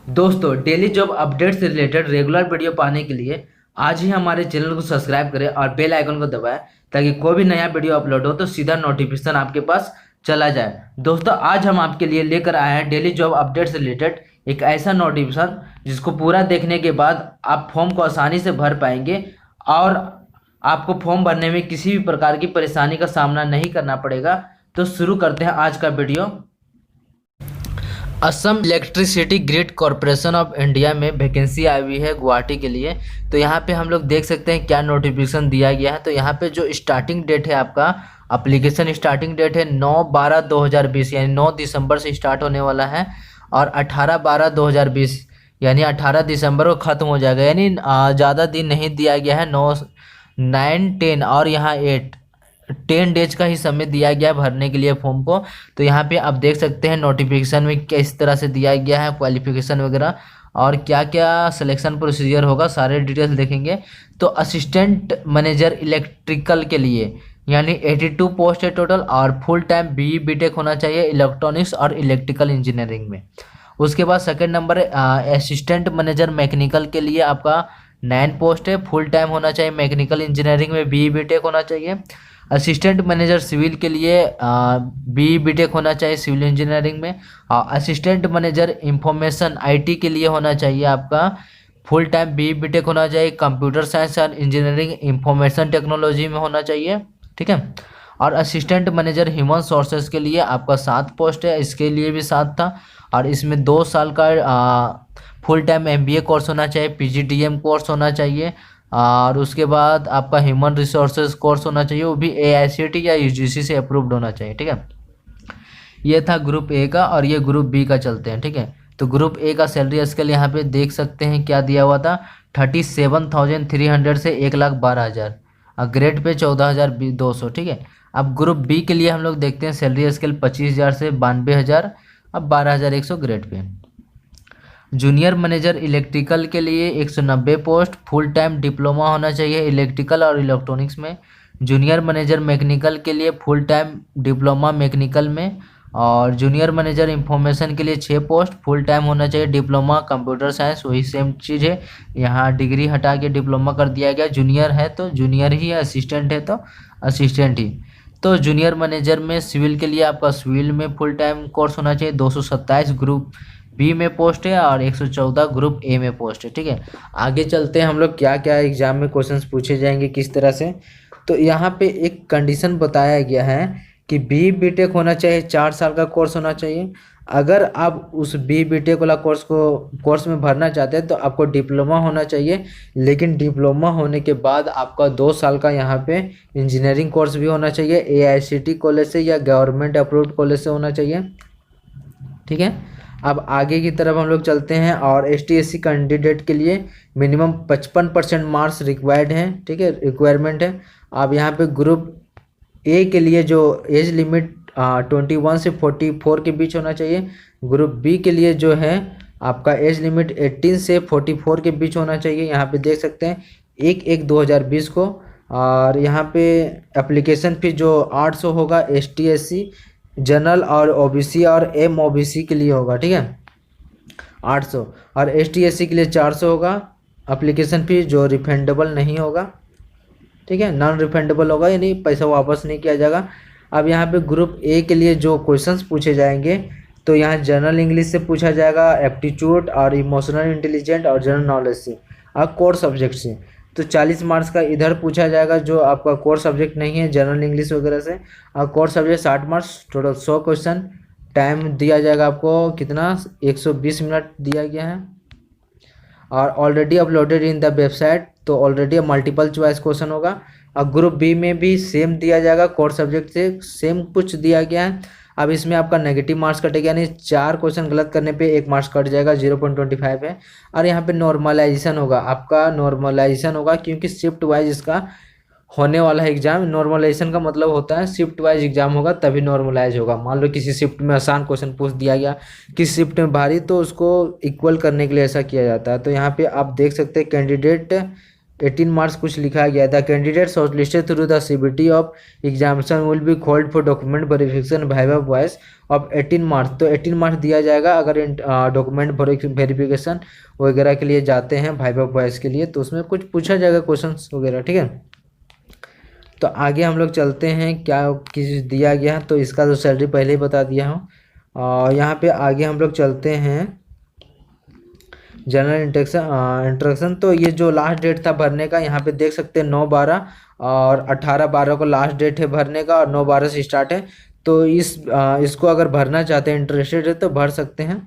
दोस्तों daily job update से related regular video पाने के लिए आज ही हमारे चैनल को सब्सक्राइब करें और बेल आइकन को दबाएं ताकि कोई भी नया वीडियो अपलोड हो तो सीधा नोटिफिकेशन आपके पास चला जाए। दोस्तों आज हम आपके लिए लेकर आए हैं डेली जॉब अपडेट से रिलेटेड एक ऐसा नोटिफिकेशन जिसको पूरा देखने के बाद आप फॉर्म को आसानी से भर पाएंगे और आपको फॉर्म भरने में किसी भी प्रकार की परेशानी का सामना नहीं करना पड़ेगा। तो शुरू करते हैं आज का video. Assam electricity grid corporation of India में वैकेंसी आई हुई है गुवाहाटी के लिए। तो यहाँ पे हम लोग देख सकते हैं क्या नोटिफिकेशन दिया गया है। तो यहाँ पे जो स्टार्टिंग डेट है आपका एप्लीकेशन स्टार्टिंग डेट है 9/12/2020 यानी 9 दिसंबर से स्टार्ट होने वाला है और 18/12/2020 यानी 18 दिसंबर को ख़त्म हो जाएगा। यानी ज़्यादा दिन नहीं दिया गया है। 9 9 10 और यहाँ 8 10 डेज का ही समय दिया गया है भरने के लिए फॉर्म को। तो यहाँ पे आप देख सकते हैं नोटिफिकेशन में किस तरह से दिया गया है, क्वालिफिकेशन वगैरह और क्या क्या सिलेक्शन प्रोसीजर होगा, सारे डिटेल्स देखेंगे। तो असिस्टेंट मैनेजर इलेक्ट्रिकल के लिए यानी 82 पोस्ट है टोटल और फुल टाइम BE BTech होना चाहिए इलेक्ट्रॉनिक्स और इलेक्ट्रिकल इंजीनियरिंग में। उसके बाद second number assistant manager mechanical के लिए आपका 9 पोस्ट है, फुल टाइम होना चाहिए, मैकेनिकल इंजीनियरिंग में BE BTech होना चाहिए। असिस्टेंट मैनेजर सिविल के लिए BE BTech होना चाहिए सिविल इंजीनियरिंग में। असिस्टेंट मैनेजर इंफॉर्मेशन IT के लिए होना चाहिए आपका फुल टाइम BE BTech होना चाहिए, कंप्यूटर साइंस और इंजीनियरिंग इंफॉर्मेशन टेक्नोलॉजी में होना चाहिए। ठीक है। और असिस्टेंट मैनेजर ह्यूमन सोर्सेज के लिए आपका 7 पोस्ट है, इसके लिए भी 7 था और इसमें 2 साल का फुल टाइम MBA कोर्स होना चाहिए, PGDM कोर्स होना चाहिए और उसके बाद आपका ह्यूमन रिसोर्सेज कोर्स होना चाहिए, वो भी AICTE या UGC से अप्रूव्ड होना चाहिए। ठीक है। ये था ग्रुप A का और ये ग्रुप B का चलते हैं। ठीक है। तो ग्रुप A का सैलरी स्केल यहाँ पे देख सकते हैं क्या दिया हुआ था 37,300 से 1,12,000 और ग्रेड पे 14,200। ठीक है। अब ग्रुप B के लिए हम लोग देखते हैं सैलरी स्केल 25,000 से 92,000 अब 12,100 grade pay. Junior manager electrical के लिए 190 पोस्ट, फुल टाइम डिप्लोमा होना चाहिए इलेक्ट्रिकल और इलेक्ट्रॉनिक्स में। जूनियर मैनेजर मैकेनिकल के लिए फुल टाइम डिप्लोमा मैकेनिकल में और जूनियर मैनेजर इंफॉर्मेशन के लिए 6 पोस्ट, फुल टाइम होना चाहिए डिप्लोमा कंप्यूटर साइंस, वही सेम चीज़ है, यहाँ डिग्री हटा के डिप्लोमा कर दिया गया। जूनियर है तो जूनियर ही है, असिस्टेंट है तो असिस्टेंट ही। तो जूनियर मैनेजर में सिविल के लिए आपका सिविल में फुल टाइम कोर्स होना चाहिए। 227 ग्रुप B में पोस्ट है और 114 ग्रुप A में पोस्ट है। ठीक है। आगे चलते हैं हम लोग क्या क्या एग्जाम में क्वेश्चंस पूछे जाएंगे किस तरह से। तो यहाँ पे एक कंडीशन बताया गया है कि BE BTech होना चाहिए, 4 साल का कोर्स होना चाहिए। अगर आप उस BE BTech वाला कोर्स में भरना चाहते हैं तो आपको डिप्लोमा होना चाहिए, लेकिन डिप्लोमा होने के बाद आपका 2 साल का यहाँ पे इंजीनियरिंग कोर्स भी होना चाहिए, AICTE कॉलेज से या गवर्नमेंट अप्रूव्ड कॉलेज से होना चाहिए। ठीक है। अब आगे की तरफ हम लोग चलते हैं और ST SC कैंडिडेट के लिए मिनिमम 55% मार्क्स रिक्वायर्ड हैं। ठीक है, रिक्वायरमेंट है। अब यहाँ पे ग्रुप A के लिए जो एज लिमिट 21 से 44 के बीच होना चाहिए। ग्रुप B के लिए जो है आपका एज लिमिट 18 से 44 के बीच होना चाहिए। यहाँ पे देख सकते हैं 1/1/2020 को। और यहाँ पे एप्लीकेशन फीस जो 800 होगा ST SC जनरल और OBC और MOBC के लिए होगा। ठीक है, 800 और ST SC के लिए 400 होगा एप्लीकेशन फीस जो रिफंडेबल नहीं होगा। ठीक है, नॉन रिफंडेबल होगा यानी पैसा वापस नहीं किया जाएगा। अब यहाँ पे ग्रुप A के लिए जो क्वेश्चंस पूछे जाएंगे तो यहाँ जनरल इंग्लिश से पूछा जाएगा, एप्टीट्यूड और इमोशनल इंटेलिजेंट और जनरल नॉलेज से और कोर सब्जेक्ट से। तो 40 मार्क्स का इधर पूछा जाएगा जो आपका कोर सब्जेक्ट नहीं है जनरल इंग्लिश वगैरह से, और core subject 60 marks, total 100 question. Time दिया जाएगा आपको कितना, 120 मिनट दिया गया है और already uploaded in the website. तो ऑलरेडी मल्टीपल चॉइस क्वेश्चन होगा। और ग्रुप B में भी सेम दिया जाएगा, कोर सब्जेक्ट से सेम कुछ दिया गया है। अब इसमें आपका नेगेटिव मार्क्स कटेगा यानी 4 क्वेश्चन गलत करने पे 1 मार्क्स कट जाएगा, 0.25 है। और यहाँ पे नॉर्मलाइजेशन होगा, आपका नॉर्मलाइजेशन होगा क्योंकि शिफ्ट वाइज इसका होने वाला है एग्जाम। नॉर्मलाइजेशन का मतलब होता है शिफ्ट वाइज एग्जाम होगा तभी नॉर्मलाइज होगा। मान लो किसी शिफ्ट में आसान क्वेश्चन पूछ दिया गया, किसी शिफ्ट में भारी, तो उसको इक्वल करने के लिए ऐसा किया जाता है। तो यहाँ पे आप देख सकते हैं कैंडिडेट 18 मार्च कुछ लिखा गया था। Candidate shortlisted through the CBT of examination will be called for document verification viva voice of 18 मार्च। तो 18 मार्च दिया जाएगा अगर डॉक्यूमेंट वेरिफिकेशन वगैरह के लिए जाते हैं वाइवा वॉइस के लिए, तो उसमें कुछ पूछा जाएगा क्वेश्चन वगैरह, ठीक है। तो आगे हम लोग चलते हैं, क्या किस दिया गया है, तो इसका तो सैलरी पहले ही बता दिया हूँ। और यहाँ पे आगे हम लोग चलते हैं जनरल इंट्रोडक्शन। तो ये जो लास्ट डेट था भरने का, यहाँ पे देख सकते हैं 9/12 और 18/12 को लास्ट डेट है भरने का और 9/12 से स्टार्ट है। तो इसको अगर भरना चाहते हैं, इंटरेस्टेड है तो भर सकते हैं।